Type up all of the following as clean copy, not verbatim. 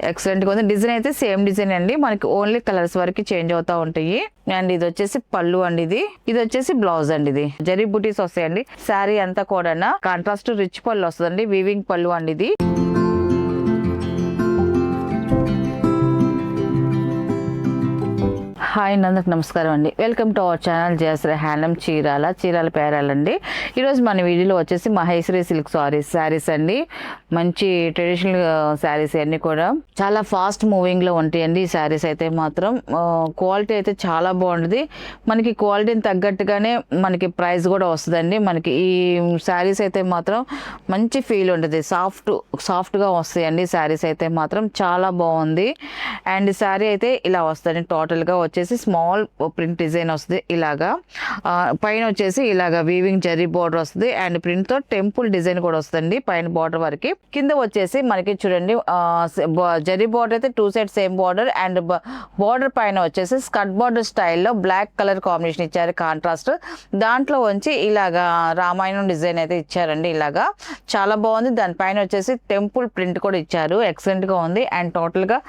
Excellent గా ఉంది. Design అయితే సేమ్ డిజైన్ అండి, మనకి ఓన్లీ కలర్స్ వరకు చేంజ్ అవుతా ఉంటాయి. అండ్ ఇది వచ్చేసి పళ్ళు అండి, ఇది వచ్చేసి బ్లౌజ్ అండి. ఇది జరీ బూటీస్ వస్తాయండి. శారీ అంతా కూడా కాంట్రాస్ట్ రిచ్ పళ్ళు వస్తుందండి, వీవింగ్ పళ్ళు అండి ఇది. హాయ్ అందరికి నమస్కారం అండి. Welcome to our channel Jayashree handloom Chirala పేరాలండి. ఈరోజు మన వీడియోలో వచ్చేసి మహేశ్వరి సిల్క్ శారీస్ అండి. మంచి ట్రెడిషనల్ శారీస్ అన్నీ కూడా చాలా ఫాస్ట్ మూవింగ్లో ఉంటాయండి. ఈ శారీస్ అయితే మాత్రం క్వాలిటీ అయితే చాలా బాగుంటుంది. మనకి క్వాలిటీని తగ్గట్టుగానే మనకి ప్రైస్ కూడా వస్తుందండి. మనకి ఈ శారీస్ అయితే మాత్రం మంచి ఫీల్ ఉంటుంది, సాఫ్ట్గా వస్తాయండి. శారీస్ అయితే మాత్రం చాలా బాగుంది. అండ్ శారీ అయితే ఇలా వస్తుంది, టోటల్గా వచ్చేసి స్మాల్ ప్రింట్ డిజైన్ వస్తుంది. ఇలాగా పైన వచ్చేసి ఇలాగా వీవింగ్ జరీ బోర్డర్ వస్తుంది. అండ్ ప్రింట్ తో టెంపుల్ డిజైన్ కూడా వస్తుంది పైన బోర్డర్ వరకు. కింద వచ్చేసి మనకి చూడండి జరీ బోర్డర్ అయితే 2 side same border. And border పైన వచ్చేసి స్కర్ట్ బోర్డర్ స్టైల్లో బ్లాక్ కలర్ కాంబినేషన్ ఇచ్చారు, కాంట్రాస్ట్. దాంట్లో వచ్చి ఇలాగా రామాయణం డిజైన్ అయితే ఇచ్చారండి. ఇలాగా చాలా బాగుంది. దానిపైన వచ్చేసి టెంపుల్ ప్రింట్ కూడా ఇచ్చారు, ఎక్సలెంట్ గా ఉంది. అండ్ టోటల్ గా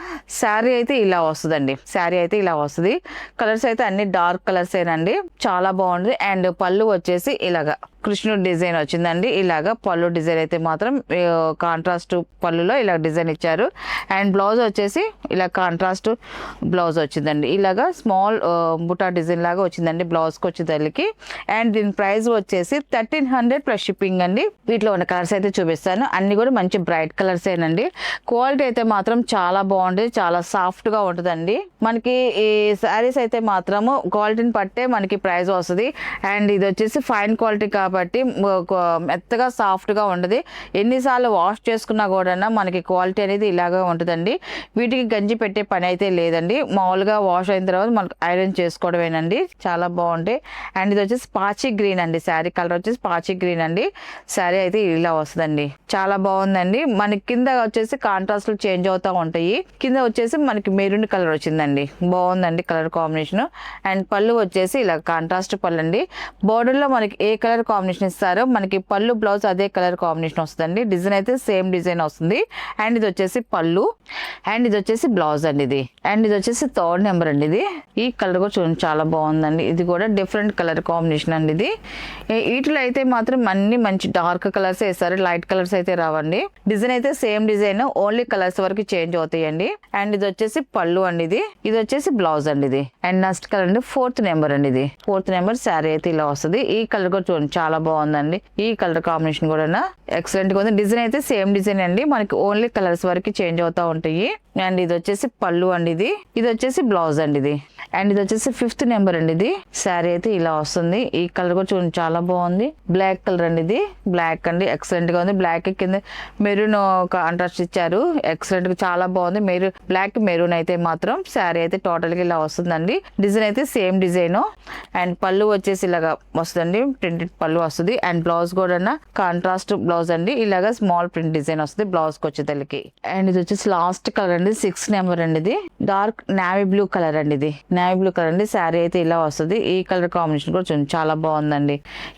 శారీ అయితే ఇలా వస్తుందండి. శారీ అయితే ఇలా వస్తుంది. కలర్స్ అయితే అన్ని డార్క్ కలర్స్ ఏనండి, చాలా బాగుంది. అండ్ పళ్ళు వచ్చేసి ఇలాగా కృష్ణుడు డిజైన్ వచ్చిందండి. ఇలాగా పళ్ళు డిజైన్ అయితే మాత్రం కాంట్రాస్ట్ పళ్ళులో ఇలా డిజైన్ ఇచ్చారు. అండ్ బ్లౌజ్ వచ్చేసి ఇలా కాంట్రాస్ట్ బ్లౌజ్ వచ్చిందండి. ఇలాగా స్మాల్ బుటా డిజైన్ లాగా వచ్చిందండి బ్లౌజ్కి వచ్చేసరికి. అండ్ దీని ప్రైస్ వచ్చేసి 1300 ప్లస్ షిప్పింగ్ అండి. వీటిలో ఉన్న కలర్స్ అయితే చూపిస్తాను, అన్ని కూడా మంచి బ్రైట్ కలర్స్ ఏనండి. క్వాలిటీ అయితే మాత్రం చాలా బాగుంటుంది, చాలా సాఫ్ట్గా ఉంటుందండి. మనకి ఈ శారీస్ అయితే మాత్రము క్వాలిటీని పట్టే మనకి ప్రైస్ వస్తుంది. అండ్ ఇది వచ్చేసి ఫైన్ క్వాలిటీ కాబట్టి మెత్తగా సాఫ్ట్గా ఉంటుంది. ఎన్నిసార్లు వాష్ చేసుకున్నా కూడా మనకి క్వాలిటీ అనేది ఇలాగే ఉంటుందండి. వీటికి గంజి పెట్టే పని అయితే లేదండి, మామూలుగా వాష్ అయిన తర్వాత మనకు ఐరన్ చేసుకోవడమేనండి. చాలా బాగుంటాయి. అండ్ ఇది వచ్చేసి పాచి గ్రీన్ అండి, శారీ కలర్ వచ్చేసి పాచి గ్రీన్ అండి. శారీ అయితే ఇలా వస్తుందండి, చాలా బాగుందండి. మనకి కింద వచ్చేసి కాంట్రాస్ట్లు చేంజ్ అవుతూ ఉంటాయి. కింద వచ్చేసి మనకి మెరూన్ కలర్ వచ్చిందండి, బాగుందండి కలర్ కాంబినేషన్. అండ్ పళ్ళు వచ్చేసి ఇలా కాంట్రాస్ట్ పళ్ళు అండి. బోర్డర్లో మనకి ఏ కలర్ కాంబినేషన్ ఇస్తారో మనకి పళ్ళు బ్లౌజ్ అదే కలర్ కాంబినేషన్ వస్తుందండి. డిజైన్ అయితే సేమ్ డిజైన్ వస్తుంది. అండ్ ఇది వచ్చేసి పళ్ళు, అండ్ ఇది వచ్చేసి బ్లౌజ్ అండి ఇది. అండ్ ఇది వచ్చేసి 3rd నెంబర్ అండి. ఇది ఈ కలర్ కూడా చూడండి చాలా బాగుందండి. ఇది కూడా డిఫరెంట్ కలర్ కాంబినేషన్ అండి. ఇది వీటిలో అయితే మాత్రం అన్ని మంచి డార్క్ కలర్స్ వేస్తారు, లైట్ కలర్స్ అయితే రావండి. డిజైన్ అయితే సేమ్ డిజైన్, ఓన్లీ కలర్స్ వరకు చేంజ్ అవుతాయండి. అండ్ ఇది వచ్చేసి పళ్ళు అండి. ఇది వచ్చేసి బ్లౌజ్ అండి ఇది. అండ్ నెక్స్ట్ కలర్ అండి 4th నెంబర్ అండి. ఇది 4th నెంబర్ శారీ అయితే ఇలా వస్తుంది. ఈ కలర్ కూడా చూడండి చాలా బాగుందండి. ఈ కలర్ కాంబినేషన్ కూడా ఎక్సలెంట్ గా ఉంది. డిజైన్ అయితే సేమ్ డిజైన్ అండి, మనకి ఓన్లీ కలర్స్ వరకు చేంజ్ అవుతా ఉంటాయి. అండ్ ఇది వచ్చేసి పళ్ళు అండి. ఇది వచ్చేసి బ్లౌజ్ అండి ఇది. అండ్ ఇది వచ్చేసి 5th నెంబర్ అండి. ఇది శారీ అయితే ఇలా వస్తుంది. ఈ కలర్ కూడా చూడండి చాలా బాగుంది, బ్లాక్ కలర్ అండి. ఇది బ్లాక్ అండి, ఎక్సలెంట్ గా ఉంది. బ్లాక్ కింద మెరూన్ కాంట్రాస్ట్ ఇచ్చారు, ఎక్సలెంట్ గా చాలా బాగుంది. బ్లాక్ మెరూన్ అయితే మాత్రం శారీ అయితే టోటల్ గా ఇలా వస్తుందండి. డిజైన్ అయితే సేమ్ డిజైన్. అండ్ పళ్ళు వచ్చేసి ఇలాగా వస్తుందండి, ప్రింటెడ్ పళ్ళు వస్తుంది. అండ్ బ్లౌజ్ కూడా కాంట్రాస్ట్ బ్లౌజ్ అండి. ఇలాగా స్మాల్ ప్రింట్ డిజైన్ వస్తుంది బ్లౌజ్ కి వచ్చేసరికి. అండ్ ఇది వచ్చేసి లాస్ట్ కలర్ అండి, 6th నెంబర్ అండి. ఇది డార్క్ నావీ బ్లూ కలర్ అండి. ఇది నావీ బ్లూ కలర్ అండి. శారీ అయితే ఇలా వస్తుంది. ఈ కలర్ కాంబినేషన్ కూడా చాలా బాగుందండి.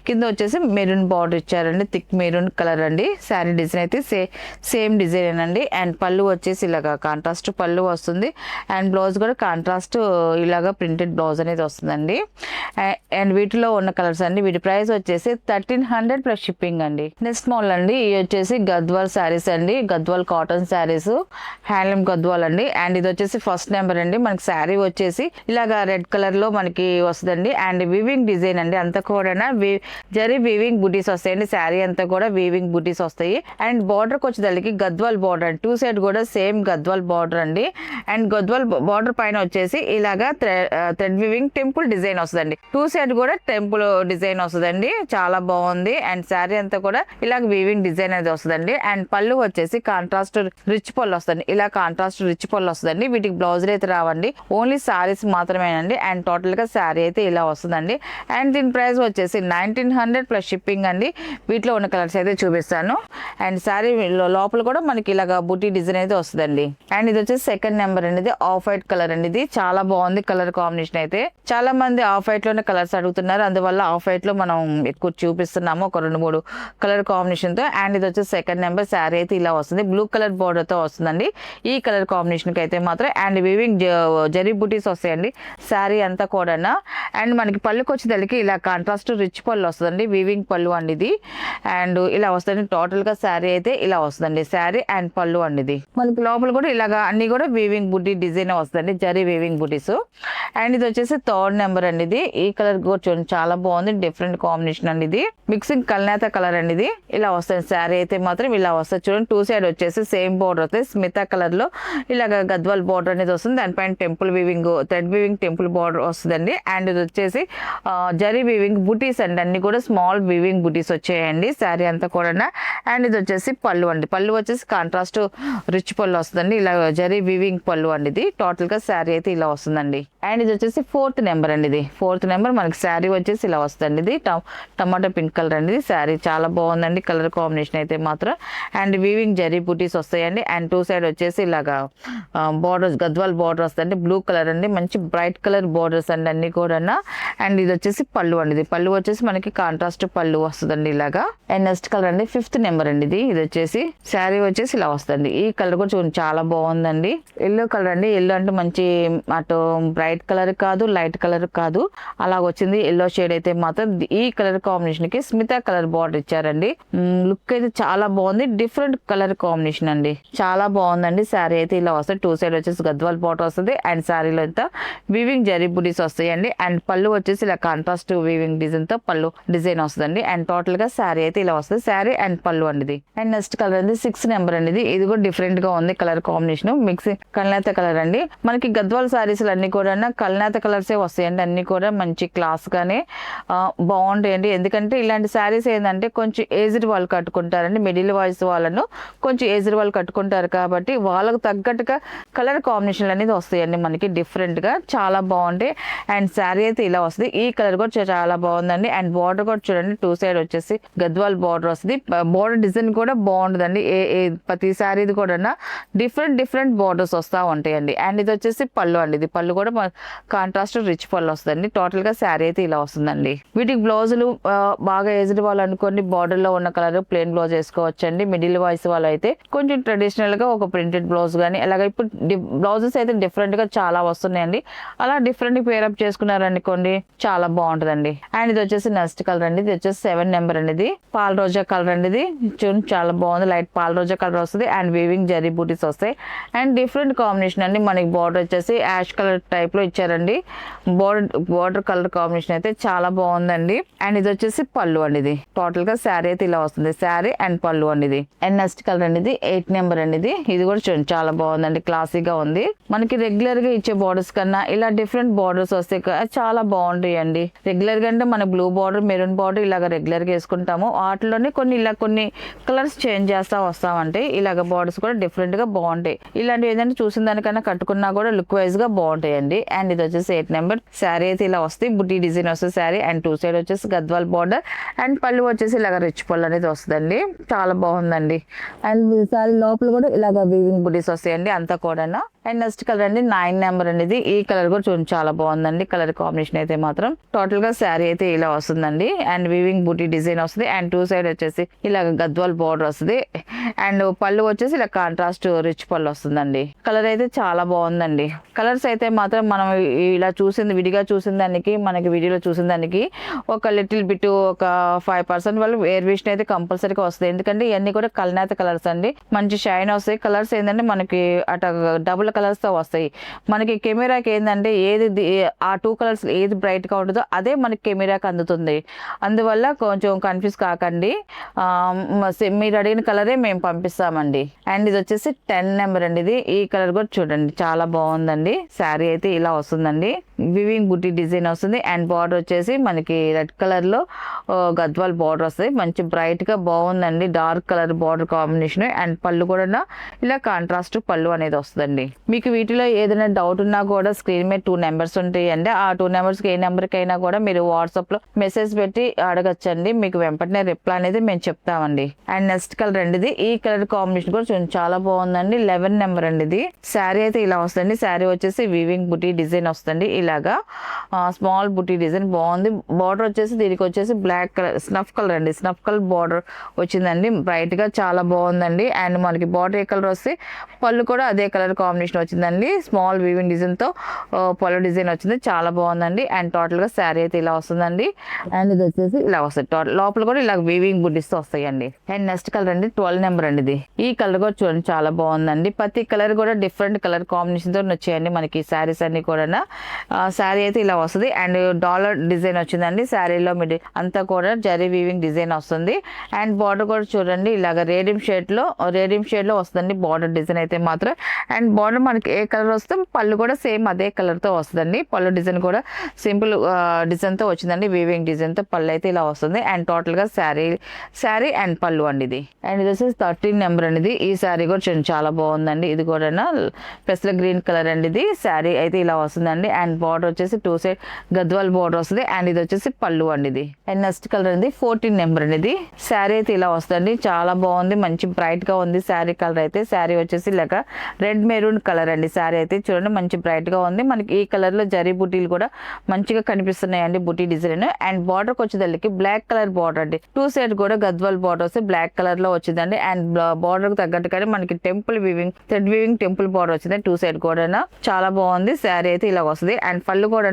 కింద వచ్చేసి మెరూన్ బార్డర్ ఇచ్చారండి, థిక్ మెరూన్ కలర్ అండి. శారీ డిజైన్ అయితే సేమ్ డిజైన్ అండి. అండ్ పళ్ళు వచ్చేసి ఇలాగా కాంట్రాస్ట్ పళ్ళు వస్తుంది. అండ్ బ్లౌజ్ కూడా కాంట్రాస్ట్ ఇలాగా ప్రింటెడ్ బ్లౌజ్ అనేది వస్తుందండి. అండ్ వీటిలో ఉన్న కలర్స్ అండి. వీటి ప్రైస్ వచ్చేసి 1300 ప్లస్ షిప్పింగ్ అండి. నెక్స్ట్ మోడల్ అండి, ఇది వచ్చేసి గద్వాల్ శారీస్ అండి. గద్వాల్ కాటన్ శారీస్, హ్యాండ్లూమ్ గద్వాల్ అండి. అండ్ ఇది వచ్చేసి 1st నెంబర్ అండి. మనకి శారీ వచ్చేసి ఇలాగా రెడ్ కలర్ లో మనకి వస్తుందండి. అండ్ వీవింగ్ డిజైన్ అండి, అంతా కూడా జరీ వీవింగ్ బుటీస్ వస్తాయండి. శారీ అంతా కూడా వీవింగ్ బుటీస్ వస్తాయి. అండ్ బార్డర్ కి వచ్చేదానికి గద్వాల్ బార్డర్ అండి, 2 సైడ్ కూడా సేమ్ గద్వాల్ బార్డర్ అండి. అండ్ గద్వాల్ బార్డర్ పైన వచ్చేసి ఇలాగా థ్రెడ్ వీవింగ్ టెంపుల్ డిజైన్ వస్తుందండి. 2 సైడ్ కూడా టెంపుల్ డిజైన్ వస్తుందండి, చాలా బాగుంది. అండ్ శారీ అంతా కూడా ఇలాగ వీవింగ్ డిజైన్ అనేది వస్తుందండి. అండ్ పళ్ళు వచ్చేసి కాంట్రాస్ట్ రిచ్ పళ్ళు వస్తుంది. ఇలా కాంట్రాస్ట్ రిచ్ పళ్ళు వస్తుందండి. వీటికి బ్లౌజ్ అయితే రావండి, ఓన్లీ శారీస్ మాత్రమేనండి. అండ్ టోటల్గా శారీ అయితే ఇలా వస్తుందండి. అండ్ దీని ప్రైస్ వచ్చేసి 1900 ప్లస్ షిప్పింగ్ అండి. వీటిలో ఉన్న కలర్స్ అయితే చూపిస్తాను. అండ్ శారీ లోపల కూడా మనకి ఇలాగా బుటీ డిజైన్ అయితే వస్తుందండి. అండ్ ఇది వచ్చేసి సెకండ్ నెంబర్ అండి. ఇది ఆఫ్ వైట్ కలర్ అండి. ఇది చాలా బాగుంది కలర్ కాంబినేషన్ అయితే. చాలా మంది ఆఫ్ వైట్ లోనే కలర్స్ అడుగుతున్నారు, అందువల్ల ఆఫ్ వైట్ లో మనం ఎక్కువ చూపిస్తున్నాము ఒక 2-3 కలర్ కాంబినేషన్ తో. అండ్ ఇది వచ్చేసి సెకండ్ నెంబర్. శారీ అయితే ఇలా వస్తుంది, బ్లూ కలర్ బోర్డర్ తో వస్తుందండి ఈ కలర్ కాంబినేషన్ కి అయితే మాత్రం. అండ్ వీవింగ్ జరీ బుటీస్ వస్తాయండి శారీ అంతా కూడా. అండ్ మనకి పళ్ళుకి వచ్చేసరికి ఇలా కాంట్రాస్ట్ రిచ్ పళ్ళు వస్తుందండి, వీవింగ్ పళ్ళు అండి ఇది. అండ్ ఇలా వస్తుంది టోటల్ గా శారీ అయితే ఇలా వస్తుందండి. శారీ అండ్ పళ్ళు అండి ఇది. మనకి లోపల కూడా ఇలాగా అన్ని కూడా వీవింగ్ బుటీ డిజైన్ వస్తుందండి, జరీ వీవింగ్ బుటీస్. అండ్ ఇది వచ్చేసి థర్డ్ నెంబర్ అండి. ఇది ఈ కలర్ కూడా చూడండి చాలా బాగుంది, డిఫరెంట్ కాంబినేషన్ అండి ఇది. మిక్సింగ్ కల్నేత కలర్ అండి ఇది. ఇలా వస్తుంది శారీ అయితే మాత్రం ఇలా వస్తుంది చూడండి. 2 సైడ్ వచ్చేసి సేమ్ బోర్డర్ వస్తుంది, స్మితా కలర్ లో ఇలాగ గద్వాల్ బోర్డర్ అనేది వస్తుంది. దానిపైన temple weaving, thread weaving temple border వస్తుందండి. అండ్ ఇది వచ్చేసి జరీ వీవింగ్ బుటీస్ అండి, అన్ని కూడా స్మాల్ వీవింగ్ బుటీస్ వచ్చాయండి శారీ అంతా కూడా. అండ్ ఇది వచ్చేసి పళ్ళు అండి. పళ్ళు వచ్చేసి కాంట్రాస్ట్ రిచ్ పళ్ళు వస్తుందండి, ఇలా జరీ వీవింగ్ పళ్ళు అండి ఇది. టోటల్ గా శారీ అయితే ఇలా వస్తుందండి. అండ్ ఇది వచ్చేసి ఫోర్త్ నెంబర్ అండి. ఇది ఫోర్త్ నెంబర్. మనకి శారీ వచ్చేసి ఇలా వస్తుంది. ఇది టమాటో పింక్ కలర్ అండి. శారీ చాలా బాగుందండి కలర్ కాంబినేషన్ అయితే మాత్రం. అండ్ వీవింగ్ జరీ బుటీస్ వస్తాయండి. అండ్ 2 సైడ్ వచ్చేసి ఇలాగా బోర్డర్స్, గద్వాల్ బోర్డర్ వస్తుంది, బ్లూ కలర్ అండి, మంచి బ్రైట్ కలర్ బోర్డర్స్ అండి అన్ని కూడా. అండ్ ఇది వచ్చేసి పళ్ళు అండి. ఇది పళ్ళు వచ్చేసి మనకి కాంట్రాస్ట్ పళ్ళు వస్తుందండి ఇలాగా. అండ్ నెక్స్ట్ కలర్ అండి 5th నెంబర్ అండి. ఇది వచ్చేసి శారీ వచ్చేసి ఇలా వస్తుంది. ఈ కలర్ కూడా చూడండి చాలా బాగుందండి. ఎల్లో కలర్ అండి. ఎల్లో అంటే మంచి అటు బ్రైట్ కలర్ కాదు, లైట్ కలర్ కాదు, అలాగ వచ్చింది ఎల్లో షేడ్ అయితే మాత్రం. ఈ కలర్ కాంబినేషన్ కి స్మితా కలర్ బార్డర్ ఇచ్చారండి. లుక్ అయితే చాలా బాగుంది, డిఫరెంట్ కలర్ కాంబినేషన్ అండి, చాలా బాగుందండి. శారీ అయితే ఇలా వస్తుంది. 2 సైడ్ వచ్చేసి గద్వాల్ బార్డర్ వస్తుంది. అండ్ శారీలో అంతా వీవింగ్ జరీ బుటీస్ వస్తాయండి. అండ్ పళ్ళు వచ్చేసి ఇలా కాంట్రాస్ట్ వీవింగ్ డిజైన్ తో పళ్ళు డిజైన్ వస్తుందండి. అండ్ టోటల్ గా శారీ అయితే ఇలా వస్తుంది, శారీ అండ్ పళ్ళు అండి. అండ్ నెక్స్ట్ కలర్ అండి 6th నెంబర్ అండి. ఇది కూడా డిఫరెంట్ గా ఉంది కలర్ కాంబినేషన్. మిక్సింగ్ కల్నేత కలర్ అండి. మనకి గద్వాల్ శారీస్ అన్ని కూడా కల్నేత కలర్సే వస్తాయండి, అన్ని కూడా మంచి క్లాస్ గానే బాగుంటాయండి. ఎందుకంటే ఇలాంటి శారీస్ ఏంటంటే కొంచెం ఏజ్డ్ వాళ్ళు కట్టుకుంటారండి, మిడిల్ వయసు వాళ్ళను కొంచెం ఏజ్డ్ వాళ్ళు కట్టుకుంటారు కాబట్టి వాళ్ళకు తగ్గట్టుగా కలర్ కాంబినేషన్ అనేది వస్తాయండి మనకి డిఫరెంట్ గా, చాలా బాగుంటాయి. అండ్ శారీ అయితే ఇలా వస్తుంది. ఈ కలర్ కూడా చాలా బాగుందండి. అండ్ బార్డర్ కూడా చూడండి 2 సైడ్ వచ్చేసి గద్వాల్ బార్డర్ వస్తుంది. బార్డర్ డిజైన్ కూడా బాగుంటుందండి. ప్రతి శారీది కూడా డిఫరెంట్ బార్డర్స్ వస్తూ ఉంటాయండి. అండ్ ఇది వచ్చేసి పళ్ళు అండి. ఇది పళ్ళు కూడా కాంట్రాస్ట్ రిచ్ పళ్ళు వస్తుందండి. టోటల్ గా శారీ అయితే ఇలా వస్తుందండి. వీటికి బ్లౌజులు బాగా ఏజ్డ్ వాళ్ళు అనుకోండి బార్డర్ లో ఉన్న కలర్ ప్లెయిన్ బ్లౌజ్ వేసుకోవచ్చండి. మిడిల్ వాయిస్ వాళ్ళు అయితే కొంచెం ట్రెడిషనల్ గా ఒక ప్రింటెడ్ బ్లౌజ్ కానీ అలాగే ఇప్పుడు బ్లౌజెస్ అయితే డిఫరెంట్ గా చాలా వస్తున్నాయండి. అలా డిఫరెంట్ పేరప్ చేసుకున్నారనుకోండి చాలా బాగుంటుందండి. అండ్ ఇది వచ్చేసి నెక్స్ట్ కలర్ అండి. ఇది వచ్చేసి 7 నెంబర్ అండి. ఇది పాల్ రోజా కలర్ అండి. ఇది చూడండి చాలా బాగుంది, లైట్ పాల్ రోజా కలర్ వస్తుంది. అండ్ వీవింగ్ జరీ బూటీస్ వస్తాయి. అండ్ డిఫరెంట్ కాంబినేషన్ అండి. మనకి బార్డర్ వచ్చేసి యాష్ కలర్ టైప్ లో ఇచ్చారండి. బార్డర్ కలర్ కాంబినేషన్ అయితే చాలా బాగుందండి. అండ్ ఇది వచ్చేసి పళ్ళు అండి. ఇది టోటల్ గా శారీ అయితే ఇలా వస్తుంది, శారీ అండ్ పళ్ళు అండి ఇది. అండ్ నెక్స్ట్ కలర్ అండి. ఇది 8 నెంబర్ అండి. ఇది కూడా చూడండి చాలా బాగుందండి, క్లాసీగా ఉంది. మనకి రెగ్యులర్ గా ఇచ్చే బార్డర్స్ కన్నా ఇలా డిఫరెంట్ బార్డర్స్ వస్తే చాలా బాగుంటాయి అండి. రెగ్యులర్ గా అంటే మన బ్లూ బార్డర్, మెరూన్ బార్డర్ ఇలాగ రెగ్యులర్ గా వేసుకుంటాము. వాటిలోనే కొన్ని కలర్స్ చేంజ్ చేస్తా వస్తామంటే ఇలాగ బార్డర్స్ కూడా డిఫరెంట్ గా బాగుంటాయి. ఇలాంటివి ఏదైనా చూసిన దానికన్నా కట్టుకున్నా కూడా లుక్ వైజ్ గా బాగుంటాయండి. అండ్ ఇది వచ్చేసి 8 నెంబర్. శారీ అయితే ఇలా వస్తుంది, బుటీ డిజైన్ వస్తుంది శారీ. అండ్ 2 సైడ్ వచ్చేసి గద్వాల్ బార్డర్. అండ్ పళ్ళు వచ్చేసి ఇలాగ రిచ్ పళ్ళు అనేది వస్తుందండి, చాలా బాగుందండి. అండ్ శారీ లోపల కూడా ఇలాగ వీవింగ్ బుటీస్ వస్తాయండి అంతా కూడా. అండ్ నెక్స్ట్ కలర్ అండి 9 నెంబర్ అనేది. ఈ కలర్ కూడా చూడండి చాలా బాగుందండి కలర్ కాంబినేషన్ అయితే మాత్రం. టోటల్ గా శారీ అయితే ఇలా వస్తుందండి. అండ్ వీవింగ్ బూటీ డిజైన్ వస్తుంది. అండ్ 2 సైడ్ వచ్చేసి ఇలా గద్వాల్ బార్డర్ వస్తుంది. అండ్ పళ్ళు వచ్చేసి ఇలా కాంట్రాస్ట్ రిచ్ పళ్ళు వస్తుందండి. కలర్ అయితే చాలా బాగుందండి. కలర్స్ అయితే మాత్రం మనం ఇలా చూసింది విడిగా చూసిన దానికి మనకి వీడియోలో చూసిన దానికి ఒక లిటిల్ బిట్ ఒక 5% వాళ్ళు వేరియేషన్ అయితే కంపల్సరీగా వస్తుంది. ఎందుకంటే ఇవన్నీ కూడా కల్నేత కలర్స్ అండి, మంచి షైన్ వస్తాయి. కలర్స్ ఏంటంటే మనకి అట డబుల్ కలర్స్ తో వస్తాయి. మనకి కెమెరాకి ఏంటంటే ఏది ఆ 2 కలర్స్ ఏది బ్రైట్ గా ఉంటుందో అదే మనకి కెమెరాకి అందుతుంది. అందువల్ల కొంచెం కన్ఫ్యూజ్ కాకండి, మీరు అడిగిన కలరే మేము పంపిస్తామండి. అండ్ ఇది వచ్చేసి 10 నెంబర్ అండి. ఇది ఈ కలర్ కూడా చూడండి చాలా బాగుందండి. శారీ అయితే ఇలా వస్తుందండి. వివింగ్ బుటీ డిజైన్ వస్తుంది అండ్ బార్డర్ వచ్చేసి మనకి రెడ్ కలర్ లో గద్వాల్ బార్డర్ వస్తుంది. మంచి బ్రైట్ గా బాగుందండి, dark colour border combination. And పళ్ళు కూడా ఇలా కాంట్రాస్ట్ పళ్ళు అనేది వస్తుందండి. మీకు వీటిలో ఏదైనా డౌట్ ఉన్నా కూడా స్క్రీన్ మీద 2 నెంబర్స్ ఉంటాయండి. ఆ 2 నెంబర్స్కి ఏ నెంబర్కి అయినా కూడా మీరు వాట్సాప్లో మెసేజ్ పెట్టి అడగచ్చండి, మీకు వెంటనే రిప్లై అనేది మేము చెప్తామండి. అండ్ నెక్స్ట్ కలర్ అండి ఇది. ఈ కలర్ కాంబినేషన్ కూడా చూడండి చాలా బాగుందండి. 11 నెంబర్ అండి ఇది. శారీ అయితే ఇలా వస్తుంది. శారీ వచ్చేసి వీవింగ్ బుటీ డిజైన్ వస్తుంది. ఇలాగా స్మాల్ బుటీ డిజైన్ బాగుంది. బార్డర్ వచ్చేసి దీనికి వచ్చేసి బ్లాక్ కలర్ స్నఫ్ కలర్ అండి, స్నఫ్ కలర్ బార్డర్ వచ్చిందండి. బ్రైట్ గా చాలా బాగుందండి. అండ్ మనకి బార్డర్ ఏ కలర్ వస్తే పళ్ళు కూడా అదే కలర్ కాంబినేషన్ వచ్చిందండి. స్మాల్ వీవింగ్ డిజైన్ తో పళ్ళు డిజైన్ వచ్చింది, చాలా బాగుందండి. అండ్ టోటల్ గా శారీ అయితే ఇలా వస్తుందండి. అండ్ ఇది వచ్చేసి ఇలా వస్తుంది. లోపల కూడా ఇలా వీవింగ్ బుడ్డిస్ తో వస్తాయండి. అండ్ నెక్స్ట్ కలర్ అండి 12 నెంబర్ అండి ఇది. ఈ కలర్ కూడా చూడండి చాలా బాగుందండి. ప్రతి కలర్ కూడా డిఫరెంట్ కలర్ కాంబినేషన్ తో వచ్చాయండి మనకి శారీస్ అన్ని కూడా. శారీ అయితే ఇలా వస్తుంది. అండ్ డాలర్ డిజైన్ వచ్చిందండి శారీలో. మిడి అంతా కూడా జరీ వీవింగ్ డిజైన్ వస్తుంది. అండ్ బార్డర్ కూడా చూడండి ఇలాగ రేడియం షేడ్ లో వస్తుందండి బార్డర్ డిజైన్ అయితే మాత్రం. అండ్ బార్డర్ మనకి ఏ కలర్ వస్తే పళ్ళు కూడా సేమ్ అదే కలర్ తో వస్తుందండి. పళ్ళు డిజైన్ కూడా సింపుల్ డిజైన్ తో వచ్చిందండి, వీవింగ్ డిజైన్ తో పళ్ళు అయితే ఇలా వస్తుంది. అండ్ టోటల్ గా శారీ అండ్ పళ్ళు అండి ఇది. అండ్ ఇది వచ్చేసి 13 నెంబర్ అండి ఇది. ఈ శారీ కూడా చాలా బాగుందండి. ఇది కూడా పెసల గ్రీన్ కలర్ అండి ఇది. శారీ అయితే ఇలా వస్తుందండి. అండ్ బార్డర్ వచ్చేసి 2 సైడ్ గద్వాల్ బార్డర్ వస్తుంది. అండ్ ఇది వచ్చేసి పళ్ళు అండి ఇది. అండ్ నెక్స్ట్ కలర్ అండి 14 నెంబర్ అండి ఇది. శారీ అయితే ఇలా వస్తుంది, చాలా బాగుంది, మంచి బ్రైట్ గా ఉంది శారీ కలర్ అయితే. శారీ వచ్చేసి ఇలాగ రెడ్ మెరూన్ కలర్ అండి. శారీ అయితే చూడండి మంచి బ్రైట్ గా ఉంది. మనకి ఈ కలర్ లో జరీ బుటీలు కూడా మంచిగా కనిపిస్తున్నాయండి, బుటీ డిజైన్. అండ్ బార్డర్ వచ్చేదానికి బ్లాక్ కలర్ బార్డర్ అండి. 2 సైడ్ కూడా గద్వాల్ బార్డర్ వస్తే బ్లాక్ కలర్ లో వచ్చిందండి. అండ్ బార్డర్ కు తగ్గట్టుగానే మనకి temple weaving thread weaving temple border వచ్చింది 2 సైడ్ కూడా. చాలా బాగుంది శారీ అయితే ఇలా వస్తుంది. అండ్ పళ్ళు కూడా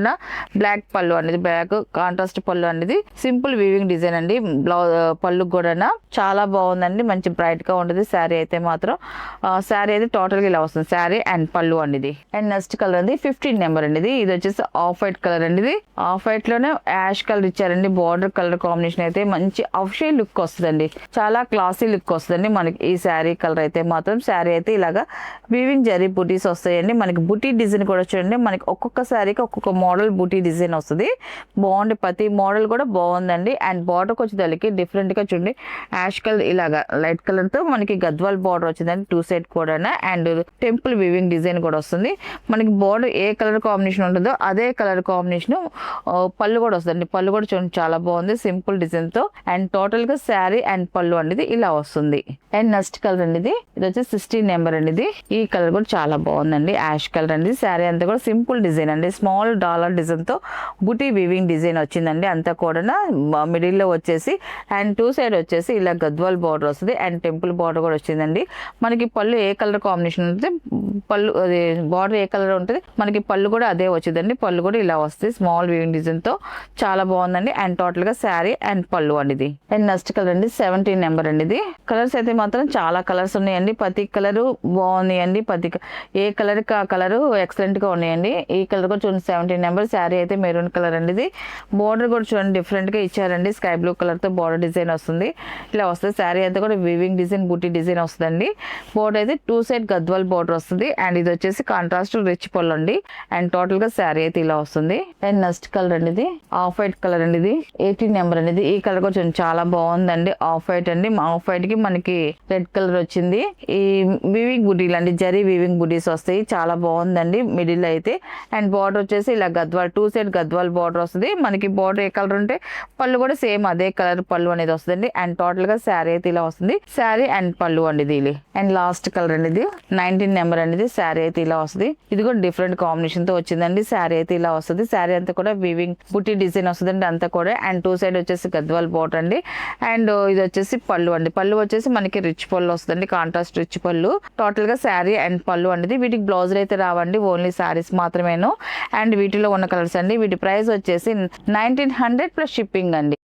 బ్లాక్ పళ్ళు అనేది, బ్లాక్ కాంట్రాస్ట్ పళ్ళు అనేది. సింపుల్ వీవింగ్ డిజైన్ అండి. బ్లౌజ్ పళ్ళు కూడా చాలా బాగుందండి, మంచి బ్రైట్ గా ఉంటుంది శారీ అయితే మాత్రం. శారీ అయితే టోటల్ గా ఇలా వస్తుంది, శారీ అండ్ పళ్ళు అండి ఇది. అండ్ నెక్స్ట్ కలర్ అండి 15 నెంబర్ అండి ఇది. ఇది వచ్చేసి ఆఫ్ వైట్ కలర్ అండి ఇది. ఆఫ్ వైట్ లోనే యాష్ కలర్ ఇచ్చారండి. బార్డర్ కలర్ కాంబినేషన్ అయితే మంచి అఫిషియల్ లుక్ వస్తుందండి, చాలా క్లాసీ లుక్ వస్తుందండి మనకి ఈ శారీ కలర్ అయితే మాత్రం. శారీ అయితే ఇలాగా వీవింగ్ జరీ బుటీస్ వస్తాయండి. మనకి బుటీ డిజైన్ కూడా చూడండి, మనకి ఒక్కొక్క శారీకి ఒక్కొక్క మోడల్ బుటీ డిజైన్ వస్తుంది. బాగుంది, ప్రతి మోడల్ కూడా బాగుందండి. అండ్ బార్డర్కి వచ్చేదానికి డిఫరెంట్ గా చూడండి యాష్ కలర్ ఇలాగా లైట్ కలర్ తో మనకి గద్వాల్ బార్డర్ వచ్చిందండి 2 సైడ్ కూడా. అండ్ టెంపుల్ వీవింగ్ డిజైన్ కూడా వస్తుంది. మనకి బార్డర్ ఏ కలర్ కాంబినేషన్ ఉంటుందో అదే కలర్ కాంబినేషన్ పళ్ళు కూడా వస్తుంది. పళ్ళు కూడా చూడండి చాలా బాగుంది, సింపుల్ డిజైన్ తో. అండ్ టోటల్ గా శారీ అండ్ పళ్ళు అనేది ఇలా వస్తుంది. అండ్ నెక్స్ట్ కలర్ అండి ఇది. ఇది వచ్చి 16 నెంబర్ అండి ఇది. ఈ కలర్ కూడా చాలా బాగుందండి, యాష్ కలర్ అండి. శారీ అంతా కూడా సింపుల్ డిజైన్ అండి, స్మాల్ డాలర్ డిజైన్ తో బుటీ వీవింగ్ డిజైన్ వచ్చిందండి అంతా కూడా. మిడిల్ లో వచ్చేసి అండ్ 2 సైడ్ వచ్చేసి ఇలా గద్వాల్ బార్డర్ వస్తుంది. అండ్ టెంపుల్ బార్డర్ కూడా వచ్చిందండి. మనకి పళ్ళు ఏ కలర్ కాంబినేషన్ ఉంటుంది, పళ్ళు అది బార్డర్ ఏ కలర్ ఉంటుంది మనకి పళ్ళు కూడా అదే వచ్చిందండి. పళ్ళు కూడా ఇలా వస్తుంది స్మాల్ వీవింగ్ డిజైన్ తో, చాలా బాగుందండి. అండ్ టోటల్ గా శారీ అండ్ పళ్ళు అండి ఇది. అండ్ నెక్స్ట్ కలర్ అండి 17 నెంబర్ అండి ఇది. కలర్స్ అయితే మాత్రం చాలా కలర్స్ ఉన్నాయండి, ప్రతి కలర్ బాగున్నాయండి. ఏ కలర్ కి ఆ కలర్ ఎక్సలెంట్ గా ఉన్నాయండి. ఈ కలర్ కూడా చూడండి 17 నెంబర్. శారీ అయితే మెరూన్ కలర్ అండి ఇది. బార్డర్ కూడా చూడండి డిఫరెంట్ గా ఇచ్చారండి, స్కై బ్లూ కలర్ తో బార్డర్ డిజైన్ వస్తుంది, ఇలా వస్తుంది. శారీ అయితే కూడా వీవింగ్ డిజైన్ బుటీ డిజైన్ వస్తుందండి. బార్డర్ అయితే 2 సైడ్ గద్వాల్ బార్డర్ వస్తుంది. అండ్ ఇది వచ్చేసి కాంట్రాస్ట్ రిచ్ పళ్ళు అండి. అండ్ టోటల్ గా శారీ అయితే ఇలా వస్తుంది. అండ్ నెక్స్ట్ కలర్ అండి ఇది ఆఫ్ వైట్ కలర్ అండి ఇది. 18 నెంబర్ అనేది. ఈ కలర్ కూడా చాలా బాగుందండి, ఆఫ్ వైట్ అండి. ఆఫ్ వైట్ కి మనకి రెడ్ కలర్ వచ్చింది. ఈ వీవింగ్ బుటీలు అండి, జరీ వీవింగ్ బుటీస్ వస్తాయి, చాలా బాగుందండి మిడిల్ అయితే. అండ్ బార్డర్ వచ్చేసి ఇలా గద్వాల్ 2 సైడ్ గద్వాల్ బార్డర్ వస్తుంది. మనకి బార్డర్ ఏ కలర్ ఉంటే పళ్ళు కూడా సేమ్ అదే కలర్ పళ్ళు అనేది వస్తుంది. అండ్ టోటల్ గా శారీ అయితే ఇలా వస్తుంది, శారీ అండ్ పళ్ళు అండి ఇది. అండ్ లాస్ట్ కలర్ అనేది 19 నెంబర్ అనేది. శారీ అయితే ఇలా వస్తుంది. ఇది కూడా డిఫరెంట్ కాంబినేషన్ తో వచ్చిందండి. శారీ అయితే ఇలా వస్తుంది. శారీ అంతా కూడా వీవింగ్ బుటీ డిజైన్ వస్తుందండి అంతా కూడా. అండ్ 2 సైడ్ వచ్చేసి గద్వాల్ బార్డర్ అండి. అండ్ ఇది వచ్చేసి పళ్ళు అండి. పళ్ళు వచ్చేసి మనకి రిచ్ పళ్ళు వస్తుంది, కాంట్రాస్ట్ రిచ్ పళ్ళు. టోటల్ గా శారీ అండ్ పళ్ళు అనేది. వీటికి బ్లౌజులు అయితే రావండి, ఓన్లీ శారీస్ మాత్రమేను. అండ్ వీటిలో ఉన్న కలర్స్ అండి. వీటి ప్రైస్ వచ్చేసి 1900 ప్లస్ షిప్పింగ్ అండి.